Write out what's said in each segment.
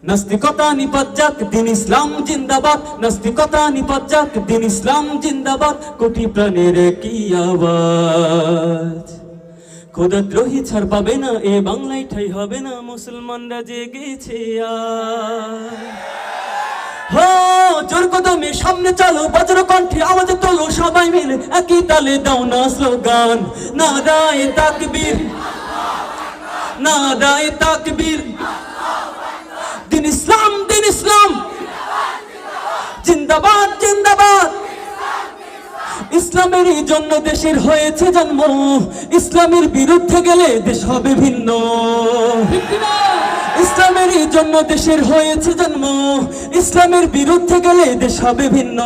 নাস্তিকতা নিপাত যাক, দিন ইসলাম জিন্দাবাদ। নাস্তিকতা নিপাত যাক, দিন ইসলাম জিন্দাবাদ। কোটি প্রাণের কি আওয়াজ, খোদাদ্রোহী ছাড় পাবে না, এ বাংলায় ঠাই হবে না। মুসলমানরা জেগেছে হো, জোর কদমে সামনে চলো, বজ্র কণ্ঠে আওয়াজ তোলো, সবাই মিলে একই তালে দাও না স্লোগান। নারায়ে তাকবীর, নারায়ে তাকবীর। দিন ইসলাম, দিন ইসলাম জিন্দাবাদ, জিন্দাবাদ। ইসলামেরই জন্য দেশের হয়েছে জন্ম, ইসলামের বিরুদ্ধে গেলে দেশ হবে ভিন্ন। ইসলামেরই জন্য দেশের হয়েছে জন্ম, ইসলামের বিরুদ্ধে গেলে দেশ হবে ভিন্ন।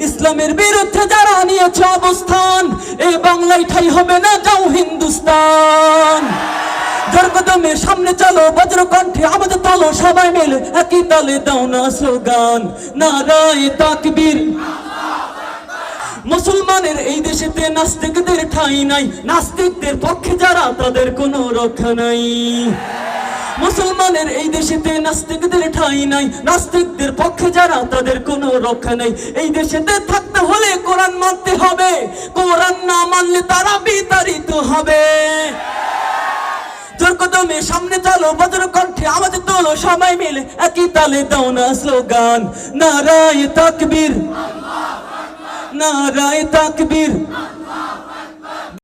ইসলামের বিরুদ্ধে যারা নিয়েছে অবস্থান, এই বাংলায় ঠাই হবে না, যাও হিন্দুস্তান। জোর কদমে সামনে চলো, বজ্র কণ্ঠে আওয়াজ তোলো, সবাই মিলে একই তালে দাও না স্লোগান। নারায়ে তাকবীর। মুসলমানের এই দেশেতে নাস্তিকদের ঠাঁই নাই, নাস্তিকদের পক্ষে যারা তাদের কোনো রক্ষা নাই। মুসলমানের এই দেশেতে নাস্তিকদের ঠাঁই নাই, নাস্তিকদের পক্ষে যারা তাদের কোনো রক্ষা নাই। এই দেশেতে থাকতে হলে কোরআন মানতে হবে, কোরআন না মানলে তারা বিতাড়িত হবে। জোর কদমে সামনে চলো, বজ্র কণ্ঠে আওয়াজ তোলো, সবাই মিলে একই তালে দাও না স্লোগান। নারায়ে তাকবীর, নারায়ে তাকবীর।